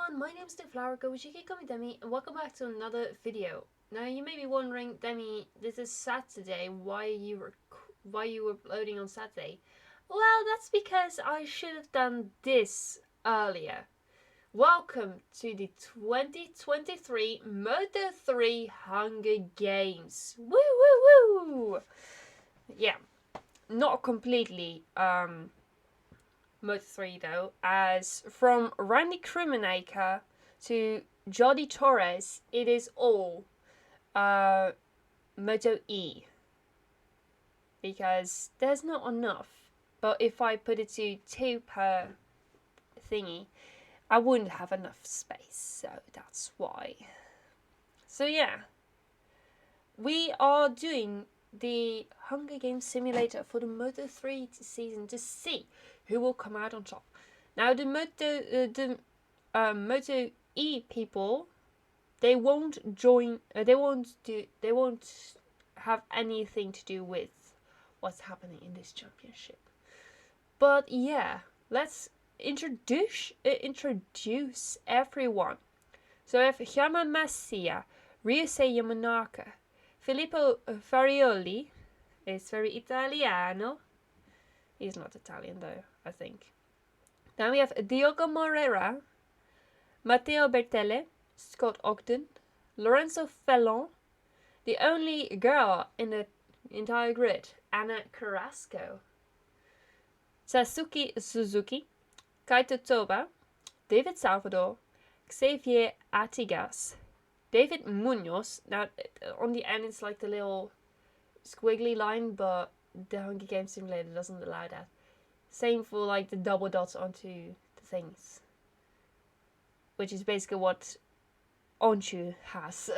everyone, my name is NewFlowerGirl, which you can call me Demi, and welcome back to another video. Now you may be wondering, Demi, this is Saturday, why you were uploading on Saturday? Well, that's because I should have done this earlier. Welcome to the 2023 Moto3 Hunger Games. Woo woo woo! Yeah, not completely Moto3 though, as from Randy Krimenaker to Jody Torres, it is all Moto E. Because there's not enough. But if I put it to 2 per thingy, I wouldn't have enough space, so that's why. So yeah, we are doing the Hunger Games simulator for the Moto3 season to see who will come out on top. Now the Moto E people, they won't join. They won't have anything to do with what's happening in this championship. But yeah, let's introduce everyone. So we have Yama Massia, Ryusei Yamanaka, Filippo Farioli is very Italiano. He's not Italian though, I think. Then we have Diogo Moreira, Matteo Bertelle, Scott Ogden, Lorenzo Fellon, the only girl in the entire grid, Anna Carrasco, Sasuke Suzuki, Kaito Toba, David Salvador, Xavier Artigas, David Munoz. Now on the end it's like the little squiggly line, but the Hunger Games simulator doesn't allow that. Same for like the double dots onto the things, which is basically what Onchu has.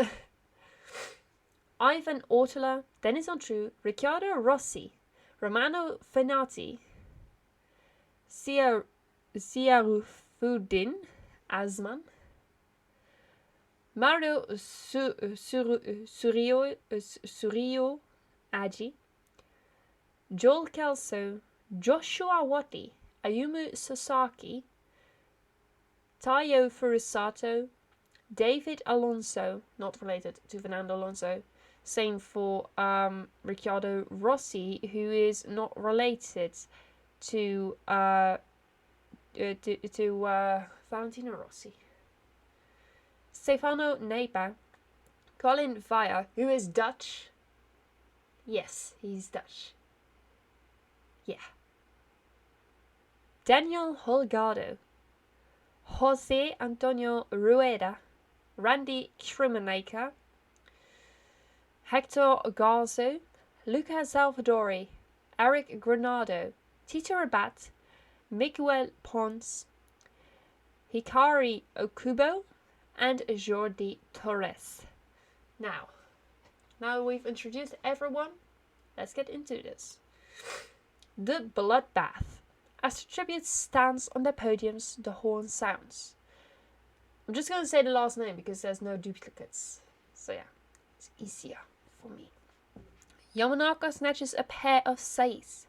Ivan Ortola, Dennis Antru, Riccardo Rossi, Romano Fenati, Siarufudin Asman, Mario Surio Aji, Joel Kelso, Joshua Watley, Ayumu Sasaki, Tayo Furusato, David Alonso, not related to Fernando Alonso. Same for Riccardo Rossi, who is not related to Valentino Rossi. Stefano Neipa, Colin Vaya, who is Dutch. Yes, he's Dutch. Yeah. Daniel Holgado, Jose Antonio Rueda, Randy Krimenaker, Hector Garzo, Luca Salvadori, Eric Granado, Tito Rabat, Miguel Pons, Hikari Okubo, and Jordi Torres. Now we've introduced everyone, let's get into this. The Bloodbath. As the tribute stands on their podiums, the horn sounds. I'm just going to say the last name because there's no duplicates. So yeah, it's easier for me. Yamanaka snatches a pair of seis.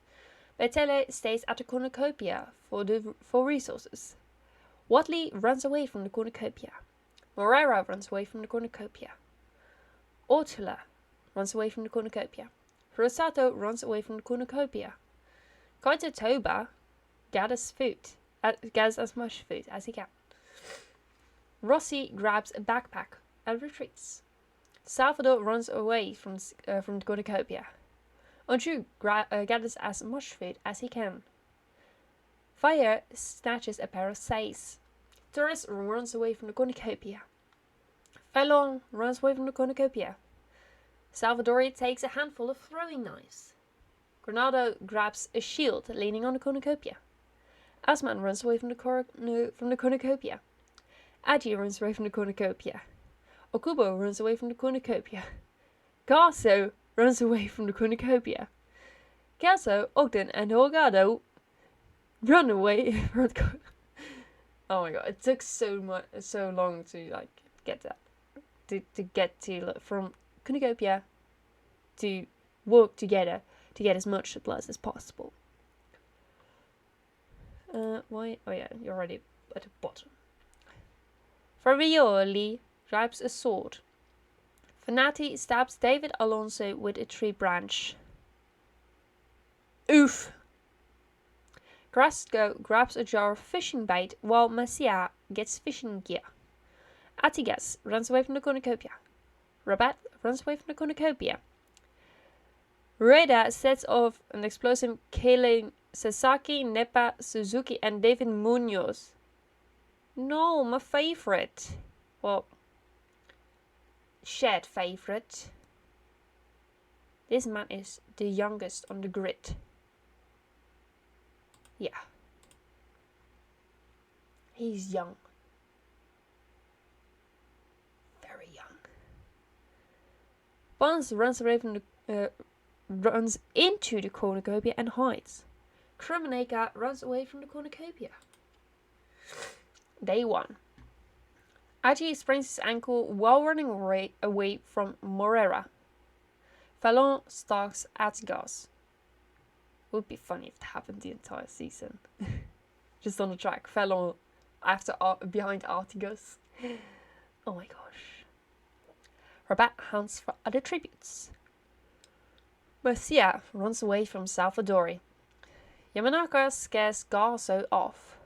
Bertelle stays at the cornucopia for resources. Watley runs away from the cornucopia. Moreira runs away from the cornucopia. Ortula runs away from the cornucopia. Furusato runs away from the cornucopia. Kaito Toba gathers as much food as he can. Rossi grabs a backpack and retreats. Salvador runs away from the cornucopia. Onchu gathers as much food as he can. Fire snatches a pair of seis. Torres runs away from the cornucopia. Fellon runs away from the cornucopia. Salvadori takes a handful of throwing knives. Granado grabs a shield leaning on the cornucopia. Asman runs away from the cornucopia. Adi runs away from the cornucopia. Okubo runs away from the cornucopia. Garso runs away from the cornucopia. Kelso, Ogden, and Holgado run away from the Oh my god, it took so long to like get that. To get to from cornucopia to work together to get as much blood as possible. Why? Oh yeah, you're already at the bottom. Farioli grabs a sword. Fanati stabs David Alonso with a tree branch. Oof! Carrasco grabs a jar of fishing bait while Macia gets fishing gear. Artigas runs away from the cornucopia. Rabat runs away from the cornucopia. Rueda sets off an explosion killing Sasaki, Nepa, Suzuki and David Munoz. No, my favorite. Well, shared favorite. This man is the youngest on the grid. Yeah. He's young. Very young. Bonds runs away from the runs into the cornucopia and hides. Krimeneka runs away from the cornucopia. Day 1. Agi sprains his ankle while running away from Morera. Fallon stalks Atgas. Would be funny if it happened the entire season. Just on the track. Fallon behind Artigas. Oh my gosh. Rabat hunts for other tributes. Marcia runs away from Salvadori. Yamanaka scares Garso off.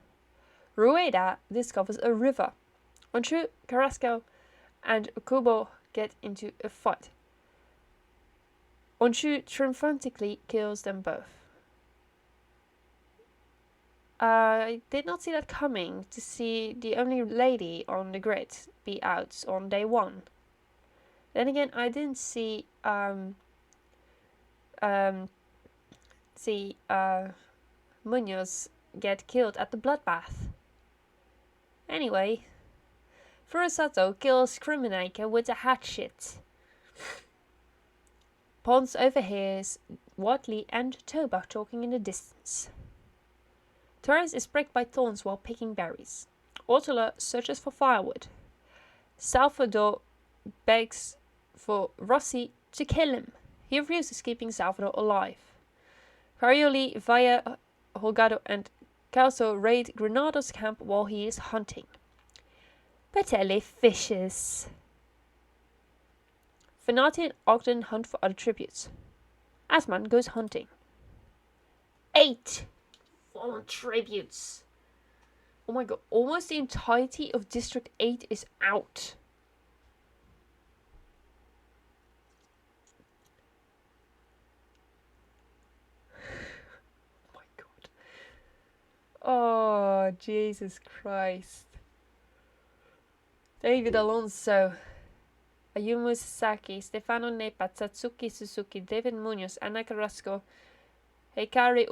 Rueda discovers a river. Onshu, Carrasco, and Okubo get into a fight. Onshu triumphantly kills them both. I did not see that coming, to see the only lady on the grid be out on day 1. Then again, I didn't see Munoz get killed at the bloodbath. Anyway, Furusato kills Krimeneka with a hatchet. Pons overhears Watley and Toba talking in the distance. Torres is pricked by thorns while picking berries. Ortola searches for firewood. Salvador begs for Rossi to kill him. He refuses, keeping Salvador alive. Farioli, Vaya, Holgado and Calso raid Granado's camp while he is hunting. Patelli fishes. Fanati and Ogden hunt for other tributes. Asman goes hunting. 8 fallen tributes. Oh my god, almost the entirety of District 8 is out. Oh my god. Oh, Jesus Christ. David Alonso, Ayumu Sasaki, Stefano Nepa, Satsuki Suzuki, David Munoz, Ana Carrasco, Hikari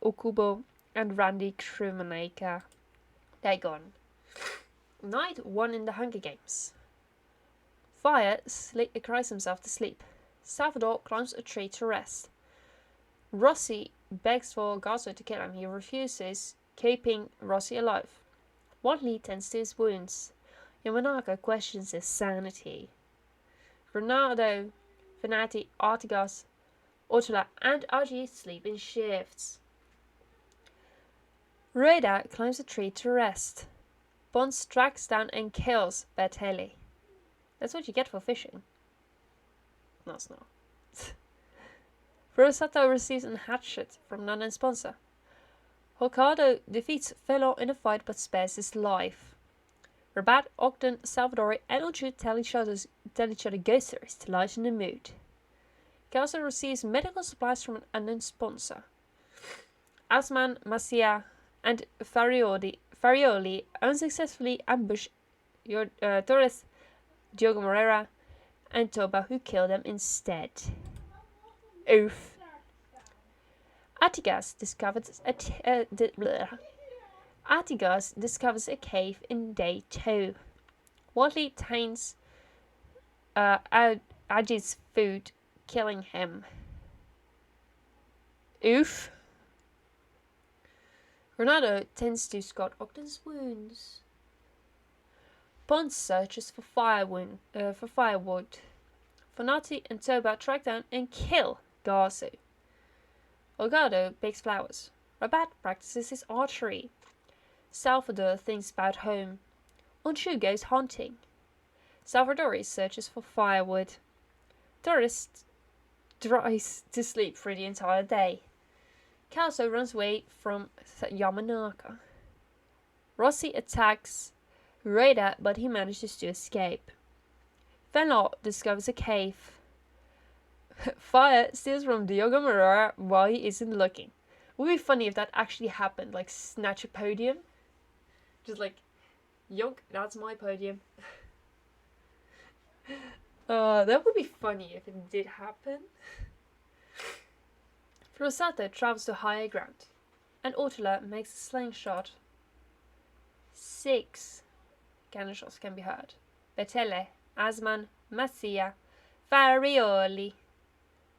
Okubo, and Randy Krimeneka. They're gone. Night 1 in the Hunger Games. Fire cries himself to sleep. Salvador climbs a tree to rest. Rossi begs for Garzo to kill him. He refuses, keeping Rossi alive. Watley tends to his wounds. Yamanaka questions his sanity. Ronaldo, Fanati, Artigas, Ortola, and Agi sleep in shifts. Rueda climbs a tree to rest. Bonds tracks down and kills Bertelli. That's what you get for fishing. No, it's not. Furusato receives a hatchet from Nana and sponsor. Hokkaido defeats Fellow in a fight but spares his life. Rabat, Ogden, Salvadori, and Uchu tell each other ghost stories to lighten the mood. Kelso receives medical supplies from an unknown sponsor. Asman, Macia, and Farioli unsuccessfully ambush Torres, Diogo Moreira, and Toba, who kill them instead. Oof. Artigas discovers a cave in day 2. Watley taints Aji's food, killing him. Oof. Ronaldo tends to Scott Ogden's wounds. Pond searches for firewood. Fanati and Toba track down and kill Garzu. Olgado bakes flowers. Rabat practices his archery. Salvador thinks about home. Onshu goes hunting. Salvadori searches for firewood. Tourist tries to sleep through the entire day. Kelso runs away from Yamanaka. Rossi attacks Rada, but he manages to escape. Fenlaw discovers a cave. Fire steals from Diogo Moreira while he isn't looking. It would be funny if that actually happened, like snatch a podium. Just like, yonk, that's my podium. That would be funny if it did happen. Rosato travels to higher ground, and Ortula makes a slingshot. 6 cannon shots can be heard. Betele, Asman, Massia, Farioli.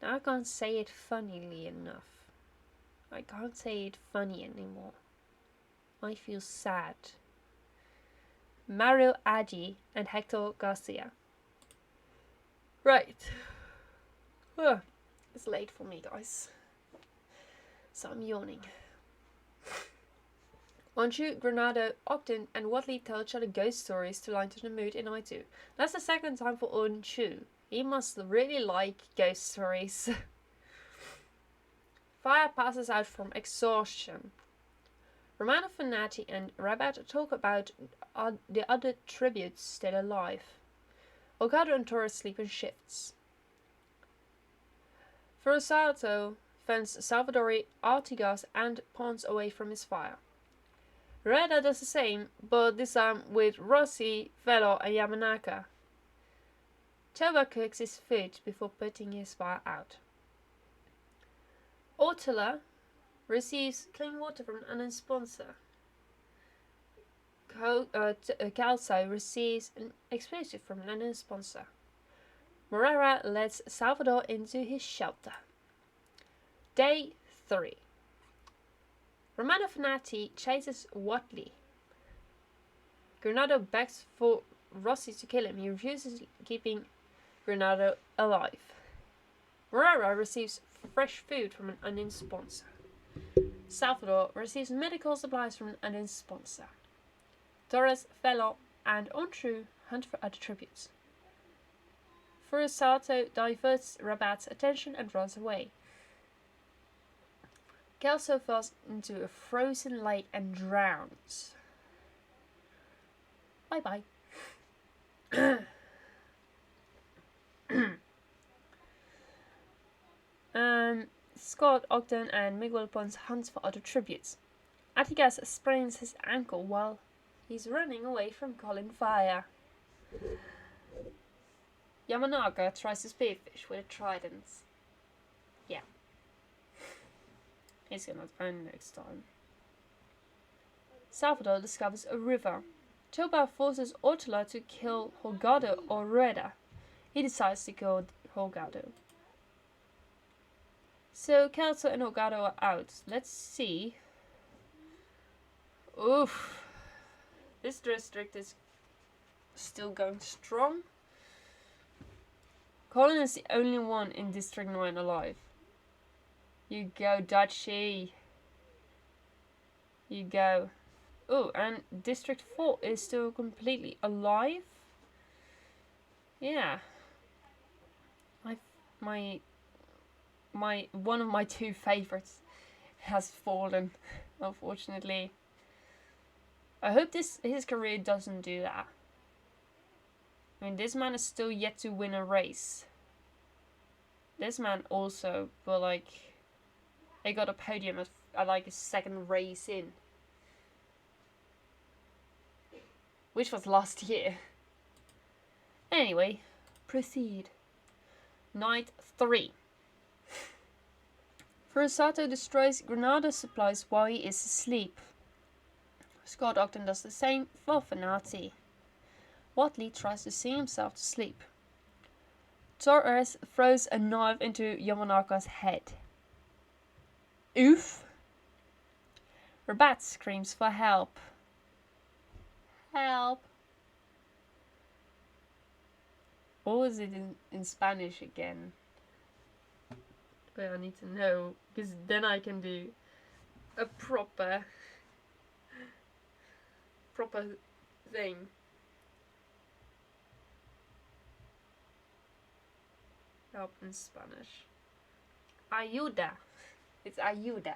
Now I can't say it funnily enough. I can't say it funny anymore. I feel sad. Mario Agi and Hector Garcia. Right. It's late for me, guys. So I'm yawning. Onshu, Granado, Ogden, and Watley tell each other ghost stories to lighten the mood in I2. That's the second time for Onshu. He must really like ghost stories. Fire passes out from exhaustion. Romano Fanati and Rabat talk about the other tributes still alive. Okado and Torres sleep in shifts. Furusato fends Salvadori, Artigas, and Pons away from his fire. Reda does the same, but this time with Rossi, Velo, and Yamanaka. Toba cooks his food before putting his fire out. Ortula receives clean water from an unknown sponsor. Calso receives an explosive from an unknown sponsor. Morera lets Salvador into his shelter. Day 3. Romano Fanati chases Watley. Granado begs for Rossi to kill him. He refuses, keeping Granado alive. Morera receives fresh food from an unknown sponsor. Salvador receives medical supplies from an unknown sponsor. Torres, Fellow, and Onshu hunt for other tributes. Furusato diverts Rabat's attention and runs away. Kelso falls into a frozen lake and drowns. Bye bye. Scott, Ogden, and Miguel Pons hunt for other tributes. Artigas sprains his ankle while he's running away from Colin Fire. Yamanaka tries to spearfish with a trident. Yeah. He's gonna drown next time. Salvador discovers a river. Toba forces Ortula to kill Holgado or Reda. He decides to kill Holgado. So Kelso and Holgado are out. Let's see. Oof. This district is still going strong. Colin is the only one in District 9 alive. You go, Dutchie. You go. Oh, and District 4 is still completely alive. Yeah. One of my two favorites has fallen, unfortunately. I hope his career doesn't do that. I mean, this man is still yet to win a race. This man also, but like, he got a podium at like his second race in. Which was last year. Anyway, proceed. Night 3. Furusato destroys Granada supplies while he is asleep. Scott Ogden does the same for Fanati. Watley tries to sing himself to sleep. Torres throws a knife into Yamanaka's head. Oof! Rabat screams for help. Help! What was it in Spanish again? Well, I need to know, because then I can do a proper thing. help in Spanish. Ayuda. It's ayuda.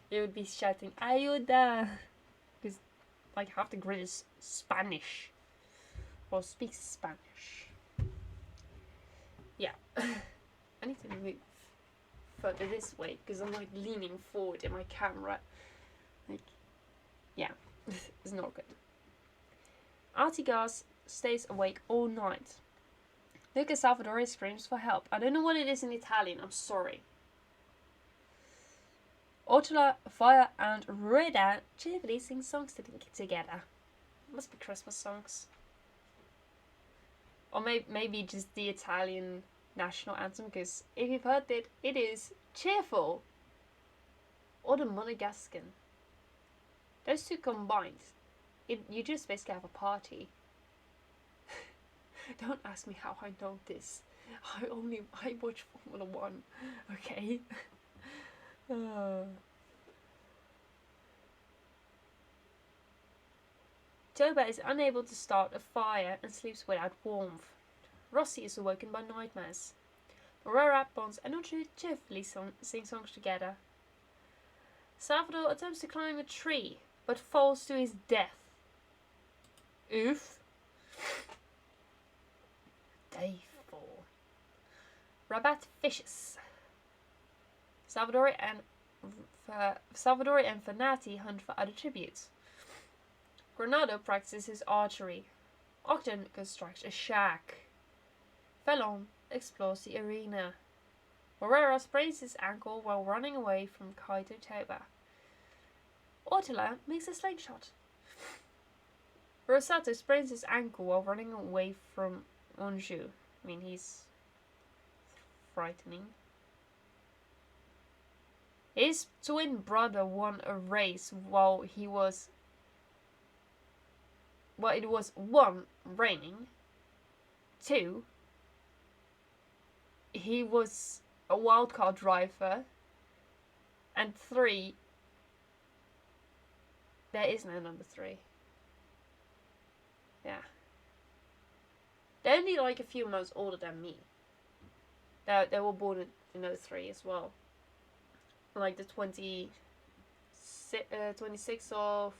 You would be shouting ayuda. Because like half the grid is Spanish. Or speaks Spanish. Yeah. I need to move further this way because I'm like leaning forward in my camera. Like, yeah, it's not good. Artigas stays awake all night. Luca Salvadori screams for help. I don't know what it is in Italian, I'm sorry. Ortola, Fire and Reda cheerfully sing songs together. Must be Christmas songs. Or maybe just the Italian national anthem, because if you've heard it, it is cheerful. Or the Monegascan. Those two combined, you just basically have a party. Don't ask me how I know this. I watch Formula 1, okay? Toba is unable to start a fire and sleeps without warmth. Rossi is awoken by nightmares. Aurora, Pons and Uchu cheerfully sing songs together. Salvador attempts to climb a tree, but falls to his death. Oof. Day 4. Rabat fishes. Salvadori and Fernati hunt for other tributes. Granado practices archery. Ogden constructs a shack. Fallon explores the arena. Morera sprains his ankle while running away from Kaito Toba. Ortola makes a slingshot. Rosato sprains his ankle while running away from Onju. I mean, he's frightening. His twin brother won a race while it was 1, raining. 2, he was a wildcard driver. And 3, there is no number 3. Yeah. They're only like a few months older than me. They were born in 03 as well. Like the 26th of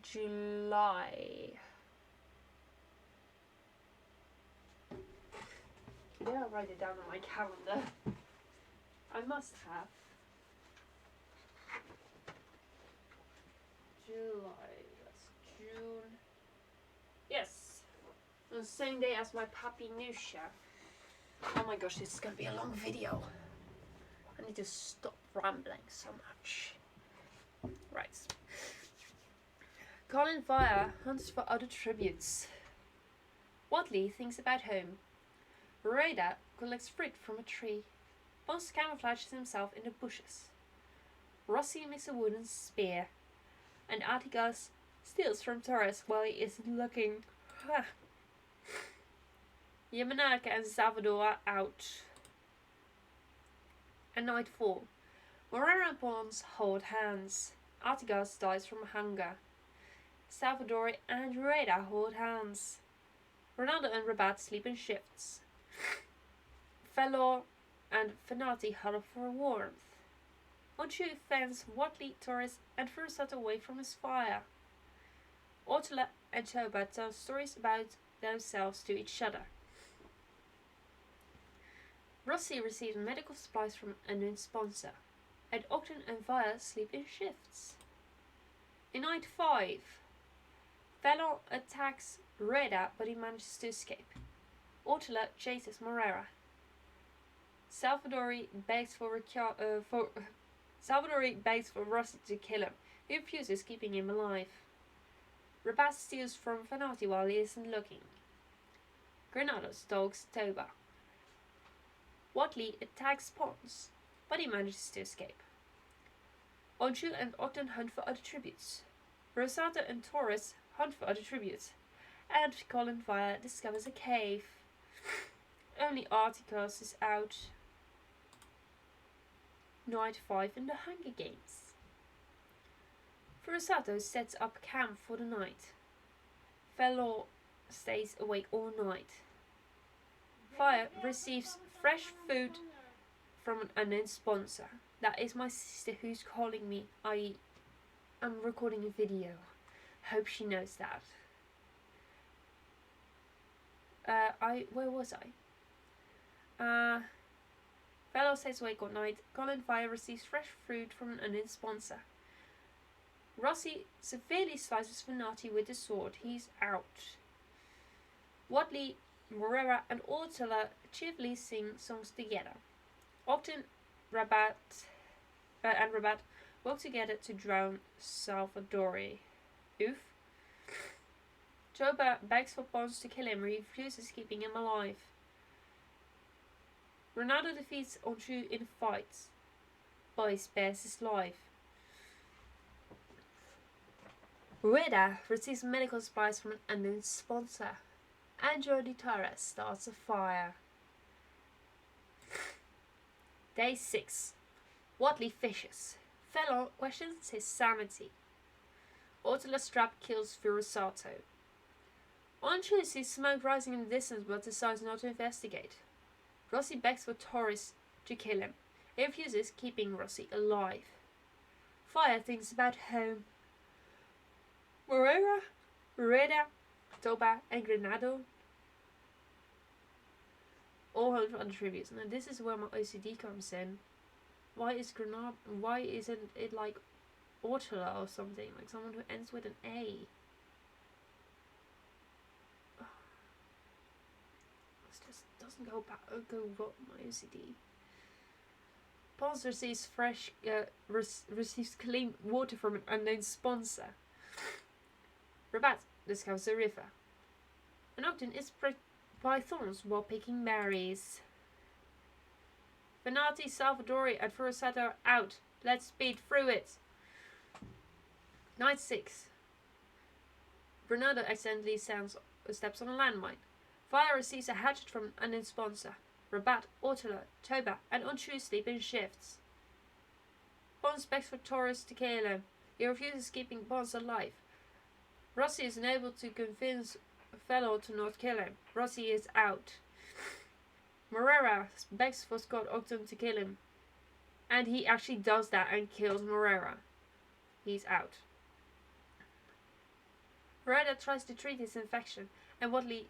July. Yeah, I'll write it down on my calendar. I must have. July, that's June. Yes. On the same day as my puppy Nusha. Oh my gosh, this is gonna be a long video. I need to stop rambling so much. Right. Colin Fire hunts for other tributes. Watley thinks about home. Reda collects fruit from a tree. Boss camouflages himself in the bushes. Rossi makes a wooden spear. And Artigas steals from Torres while he isn't looking. Yamanaka and Salvador are out. And nightfall. Morera and Pons hold hands. Artigas dies from hunger. Salvador and Reda hold hands. Ronaldo and Rabat sleep in shifts. Felor and Fenati huddle for warmth. Onchu fends Watley, Torres and Furusato away from his fire. Ortola and Toba tell stories about themselves to each other. Rossi receives medical supplies from a known sponsor, and Ogden and Via sleep in shifts. In night 5, Fallon attacks Reda, but he manages to escape. Ortola chases Morera. Salvadori begs for Rossi to kill him. He refuses, keeping him alive. Rabat steals from Fenati while he isn't looking. Granado stalks Toba. Watley attacks Pons, but he manages to escape. Onju and Ogden hunt for other tributes. Rosato and Torres hunt for other tributes. And Colin Fire discovers a cave. Only Articos is out. Night 5 in the Hunger Games. Furusato sets up camp for the night. Fellow stays awake all night. Fire receives fresh food from an unknown sponsor. That is my sister who's calling me. I'm recording a video. Hope she knows that. Where was I? Fellow stays awake all night. Colin Fire receives fresh food from an unknown sponsor. Rossi severely slices Venati with a sword. He's out. Wadley, Morera, and Ortela cheerfully sing songs together. Ogden, Rabat, and Rabat work together to drown Salvadori. Oof. Joba begs for Pons to kill him, he refuses, keeping him alive. Ronaldo defeats Onchu in fights, but he spares his life. Rueda receives medical supplies from an unknown sponsor. And Jordi Torres starts a fire. Day 6. Watley fishes. Fallon questions his sanity. Ortela's trap kills Furusato. Onchu sees smoke rising in the distance but decides not to investigate. Rossi begs for Torres to kill him. He refuses, keeping Rossi alive. Fire thinks about home. Moreira, Rueda, Toba, and Granado all home for other tributes. Now this is where my OCD comes in. Why isn't it like Ortela or something? Like someone who ends with an A. This just doesn't go well my OCD. Pons receives receives clean water from an unknown sponsor. Rabat discovers a river. And Ogden is pricked by thorns while picking berries. Venati, Salvadori, and Furusato are out. Let's speed through it. Night 6. Bernardo accidentally steps on a landmine. Fire receives a hatchet from an unknown sponsor. Rabat, Ortela, Toba, and Onchu sleep in shifts. Pons begs for Torres to kill him. He refuses, keeping Pons alive. Rossi is unable to convince Fellow to not kill him. Rossi is out. Morera begs for Scott Ogden to kill him. And he actually does that and kills Morera. He's out. Morera tries to treat his infection, and Watley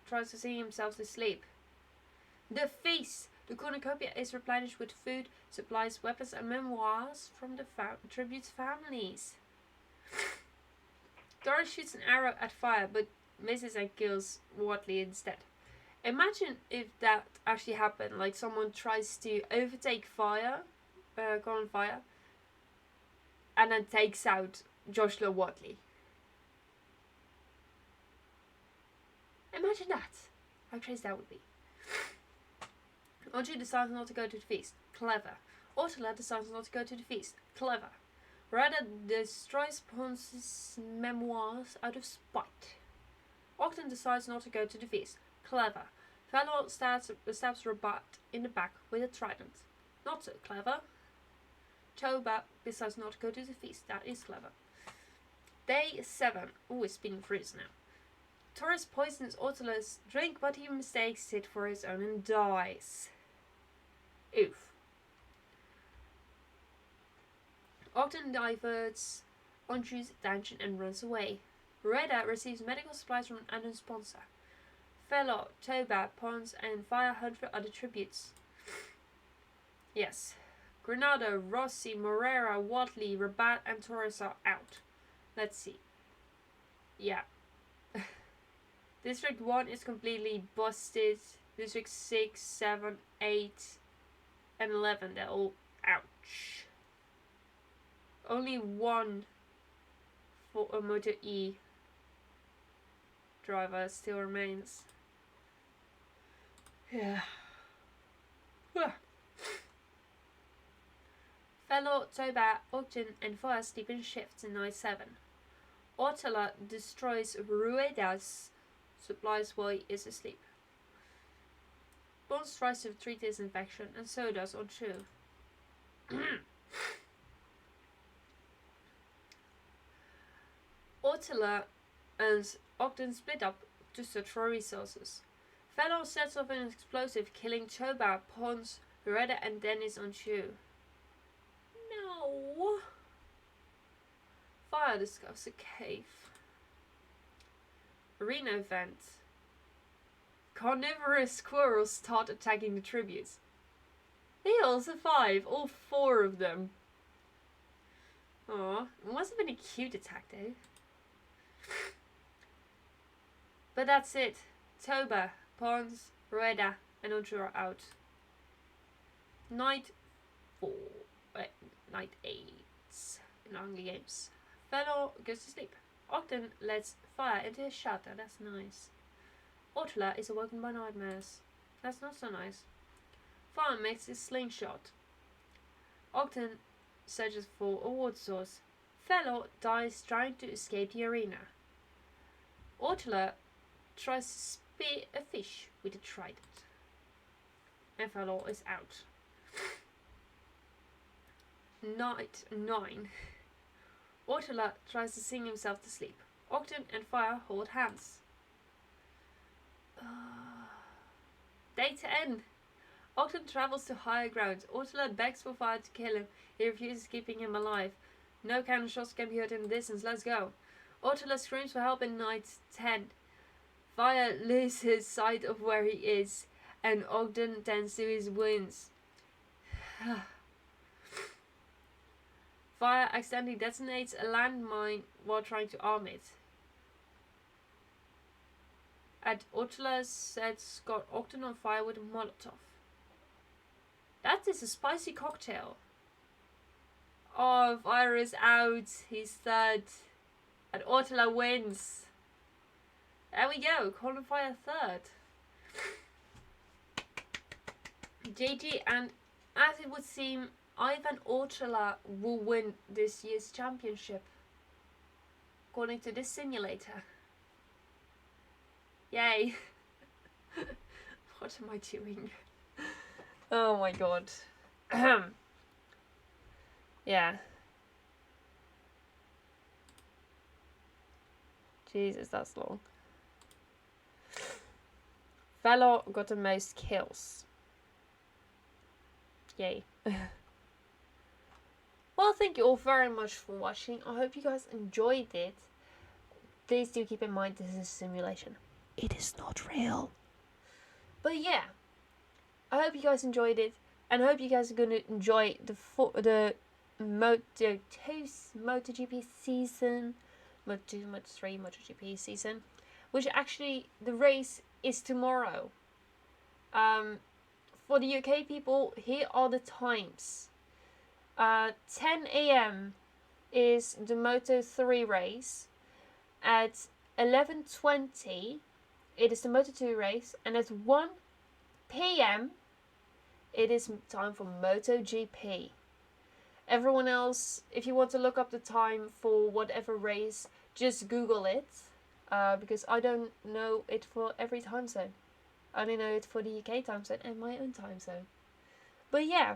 tries to sing himself to sleep. The feast! The cornucopia is replenished with food, supplies, weapons, and memoirs from the tribute's families. Doris shoots an arrow at Fire, but misses and kills Watley instead. Imagine if that actually happened, like someone tries to overtake Fire, Colin Fire, and then takes out Joshua Watley. Imagine that. How crazy that would be. Onju decides not to go to the feast. Clever. Ortela decides not to go to the feast. Clever. Rada destroys Pons' memoirs out of spite. Ogden decides not to go to the feast. Clever. Fallon stabs Rabat in the back with a trident. Not so clever. Toba decides not to go to the feast. That is clever. Day 7. Ooh, it's speeding through this now. Torres poisons Ortela's drink, but he mistakes it for his own and dies. Oof. Ogden diverts Onju's attention and runs away. Reda receives medical supplies from an unknown sponsor. Fellow, Toba, Pons, and Fire hunt for other tributes. Yes. Granado, Rossi, Morera, Watley, Rabat, and Torres are out. Let's see. Yeah. District 1 is completely busted. District 6, 7, 8, and 11, they're all ouch. Only one for a Moto3 driver still remains. Yeah. Fellow, Toba, Ogden, and Fire sleep in shifts in night 7. Ortela destroys Rueda's supplies while he is asleep. Bones tries to treat his infection, and so does Onchu. Ortela and Ogden split up to search for resources. Fellow sets off an explosive, killing Toba, Pons, Loretta, and Dennis on Chew. No. Fire discovers a cave. Arena event. Carnivorous squirrels start attacking the tributes. They all survive, all 4 of them. Aw, it must have been a cute attack though. But that's it. Toba, Pons, Reda, and Ultra are out. Night 4. Night 8. In Hunger Games. Fellow goes to sleep. Ogden lets fire into his shelter. That's nice. Ortula is awoken by nightmares. That's not so nice. Fire makes his slingshot. Ogden searches for a water source. Fellow dies trying to escape the arena. Ortula tries to spear a fish with a trident. And Fellow is out. Night 9. Ortula tries to sing himself to sleep. Ogden and Fire hold hands. Day 10. Ogden travels to higher ground. Ortula begs for Fire to kill him. He refuses, keeping him alive. No cannon shots can be heard in the distance. Let's go. Ortula screams for help in night 10. Fire loses sight of where he is, and Ogden tends to his wounds. Fire accidentally detonates a landmine while trying to arm it. At Ortula sets got Ogden on fire with a Molotov. That is a spicy cocktail. Oh, Fire is out. He's third. And Ortula wins. There we go. Colin Fire third. JG, and as it would seem, Ivan Ortula will win this year's championship. According to this simulator. Yay. What am I doing? Oh my god. Yeah. Jesus, that's long. Fellow got the most kills. Yay. Well, thank you all very much for watching. I hope you guys enjoyed it. Please do keep in mind this is a simulation. It is not real. But yeah, I hope you guys enjoyed it, and I hope you guys are going to enjoy the MotoGP season, Moto2, Moto3, MotoGP season, which actually the race is tomorrow. For the UK people, here are the times. 10 AM is the Moto3 race. At 11:20 it is the Moto2 race, and at 1 PM it is time for MotoGP. Everyone else, if you want to look up the time for whatever race, just Google it, because I don't know it for every time zone. I only know it for the UK time zone and my own time zone. But yeah,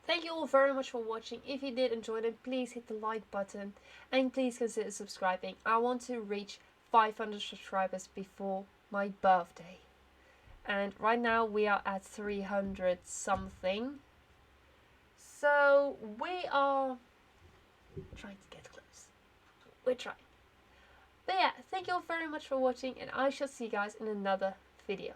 thank you all very much for watching. If you did enjoy it, please hit the like button and please consider subscribing. I want to reach 500 subscribers before my birthday. And right now we are at 300 something. So we are trying to get close. We're trying. But yeah, thank you all very much for watching, and I shall see you guys in another video.